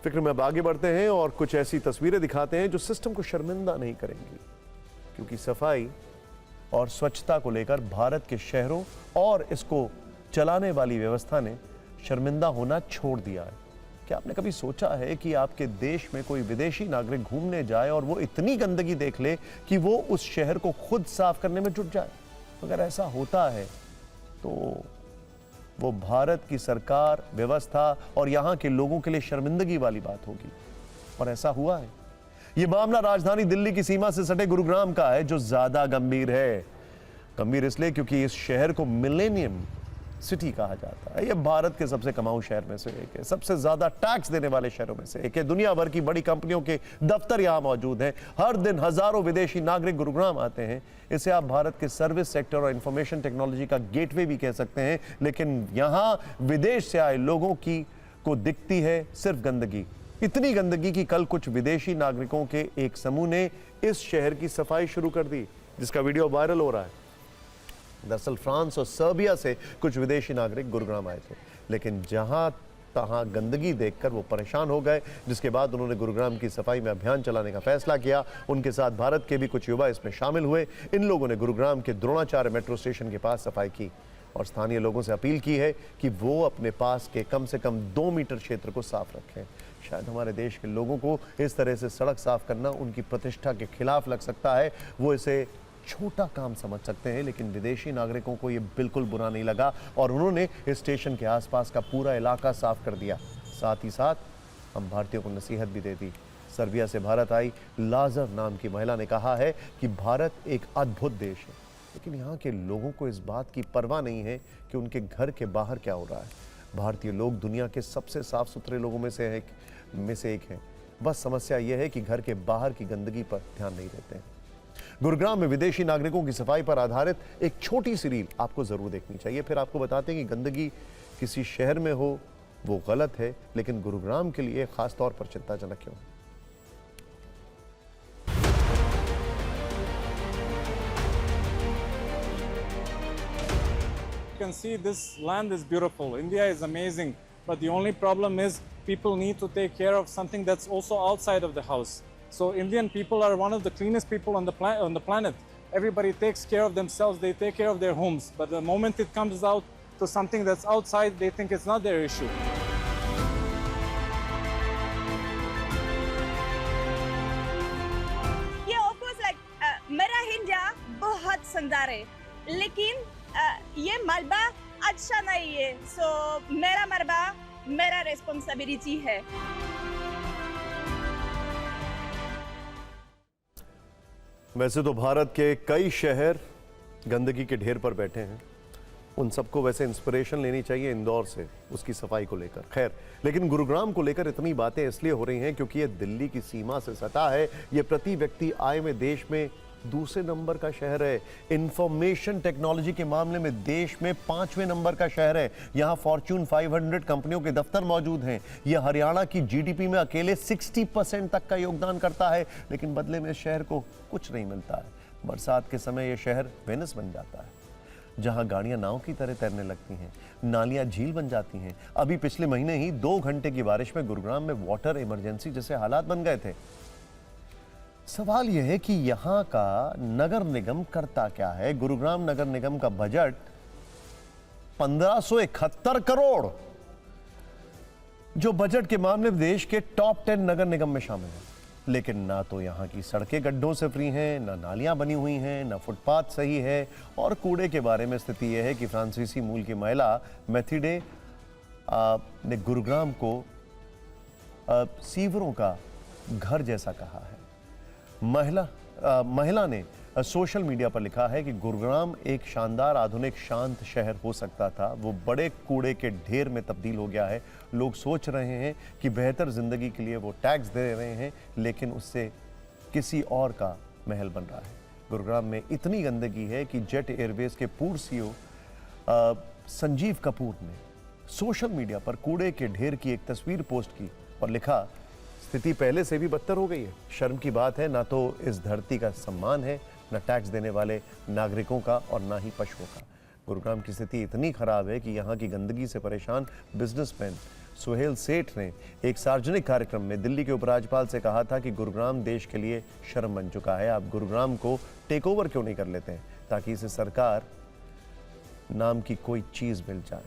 फिक्र में अब आगे बढ़ते हैं और कुछ ऐसी तस्वीरें दिखाते हैं जो सिस्टम को शर्मिंदा नहीं करेंगी, क्योंकि सफाई और स्वच्छता को लेकर भारत के शहरों और इसको चलाने वाली व्यवस्था ने शर्मिंदा होना छोड़ दिया है। क्या आपने कभी सोचा है कि आपके देश में कोई विदेशी नागरिक घूमने जाए और वो इतनी गंदगी देख ले कि वो उस शहर को खुद साफ करने में जुट जाए? अगर ऐसा होता है तो वो भारत की सरकार, व्यवस्था और यहां के लोगों के लिए शर्मिंदगी वाली बात होगी। और ऐसा हुआ है। यह मामला राजधानी दिल्ली की सीमा से सटे गुरुग्राम का है, जो ज्यादा गंभीर है। गंभीर इसलिए क्योंकि इस शहर को मिलेनियम सिटी कहा जाता है। यह भारत के सबसे कमाऊ शहर में से एक है, सबसे ज्यादा टैक्स देने वाले शहरों में से एक है। दुनिया भर की बड़ी कंपनियों के दफ्तर यहां मौजूद हैं। हर दिन हजारों विदेशी नागरिक गुरुग्राम आते हैं। इसे आप भारत के सर्विस सेक्टर और इंफॉर्मेशन टेक्नोलॉजी का गेटवे भी कह सकते हैं। लेकिन यहां विदेश से आए लोगों की को दिखती है सिर्फ गंदगी। इतनी गंदगी कि कल कुछ विदेशी नागरिकों के एक समूह ने इस शहर की सफाई शुरू कर दी, जिसका वीडियो वायरल हो रहा है। दरअसल फ्रांस और सर्बिया से कुछ विदेशी नागरिक गुरुग्राम आए थे, लेकिन जहां तहां गंदगी देखकर वो परेशान हो गए, जिसके बाद उन्होंने गुरुग्राम की सफाई में अभियान चलाने का फैसला किया। उनके साथ भारत के भी कुछ युवा इसमें शामिल हुए। इन लोगों ने गुरुग्राम के द्रोणाचार्य मेट्रो स्टेशन के पास सफाई की और स्थानीय लोगों से अपील की है कि वो अपने पास के कम से कम 2 मीटर क्षेत्र को साफ रखें। शायद हमारे देश के लोगों को इस तरह से सड़क साफ करना उनकी प्रतिष्ठा के खिलाफ लग सकता है, वो इसे छोटा काम समझ सकते हैं, लेकिन विदेशी नागरिकों को यह बिल्कुल बुरा नहीं लगा और उन्होंने इस स्टेशन के आसपास का पूरा इलाका साफ कर दिया। साथ ही साथ हम भारतीयों को नसीहत भी दे दी। सर्बिया से भारत आई लाजर नाम की महिला ने कहा है कि भारत एक अद्भुत देश है, लेकिन यहाँ के लोगों को इस बात की परवाह नहीं है कि उनके घर के बाहर क्या हो रहा है। भारतीय लोग दुनिया के सबसे साफ सुथरे लोगों में से एक हैं। बस समस्या यह है कि घर के बाहर की गंदगी पर ध्यान नहीं देते हैं। गुरुग्राम में विदेशी नागरिकों की सफाई पर आधारित एक छोटी सी रील आपको जरूर देखनी चाहिए, फिर आपको बताते हैं कि गंदगी किसी शहर में हो वो गलत है, लेकिन गुरुग्राम के लिए खास तौर पर चिंताजनक क्यों है। You can see this land is beautiful. India is amazing, but the only problem is people need to take care of something that's also outside of the house. So Indian people are one of the cleanest people on the planet. Everybody takes care of themselves, they take care of their homes, but the moment it comes out to something that's outside, they think it's not their issue. Yeah, of course, like मेरा India बहुत सुंदर है, लेकिन ये मलबा अच्छा नहीं है, so मेरा मलबा मेरा responsibility है। वैसे तो भारत के कई शहर गंदगी के ढेर पर बैठे हैं, उन सबको वैसे इंस्पिरेशन लेनी चाहिए इंदौर से उसकी सफाई को लेकर। खैर, लेकिन गुरुग्राम को लेकर इतनी बातें इसलिए हो रही हैं क्योंकि ये दिल्ली की सीमा से सटा है। ये प्रति व्यक्ति आय में देश में दूसरे नंबर का शहर है। इंफॉर्मेशन टेक्नोलॉजी के मामले में देश में 5वें नंबर का शहर है। यहाँ फॉर्च्यून 500 कंपनियों के दफ्तर मौजूद हैं। यह हरियाणा की जीडीपी में अकेले 60% तक का योगदान करता है, लेकिन बदले में शहर को कुछ नहीं मिलता है। बरसात के समय यह शहर वेनिस बन जाता है, जहां गाड़ियां नाव की तरह तैरने लगती हैं, नालियां झील बन जाती हैं। अभी पिछले महीने ही 2 घंटे की बारिश में गुरुग्राम में वाटर इमरजेंसी जैसे हालात बन गए थे। सवाल यह है कि यहां का नगर निगम करता क्या है। गुरुग्राम नगर निगम का बजट 1571 करोड़, जो बजट के मामले में देश के टॉप 10 नगर निगम में शामिल है। लेकिन ना तो यहाँ की सड़कें गड्ढों से फ्री हैं, ना नालियां बनी हुई हैं, ना फुटपाथ सही है। और कूड़े के बारे में स्थिति यह है कि फ्रांसीसी मूल की महिला मैथिडे ने गुरुग्राम को सीवरों का घर जैसा कहा है। महिला ने सोशल मीडिया पर लिखा है कि गुरुग्राम एक शानदार आधुनिक शांत शहर हो सकता था, वो बड़े कूड़े के ढेर में तब्दील हो गया है। लोग सोच रहे हैं कि बेहतर जिंदगी के लिए वो टैक्स दे रहे हैं, लेकिन उससे किसी और का महल बन रहा है। गुरुग्राम में इतनी गंदगी है कि जेट एयरवेज के पूर्व सीईओ संजीव कपूर ने सोशल मीडिया पर कूड़े के ढेर की एक तस्वीर पोस्ट की और लिखा, स्थिति पहले से भी बदतर हो गई है। शर्म की बात है, ना तो इस धरती का सम्मान है, न टैक्स देने वाले नागरिकों का और ना ही पशुओं का। गुरुग्राम की स्थिति इतनी खराब है कि यहाँ की गंदगी से परेशान बिजनेसमैन सुहेल सेठ ने एक सार्वजनिक कार्यक्रम में दिल्ली के उपराज्यपाल से कहा था कि गुरुग्राम देश के लिए शर्म बन चुका है, आप गुरुग्राम को टेक ओवर क्यों नहीं कर लेते हैं ताकि इसे सरकार नाम की कोई चीज मिल जाए।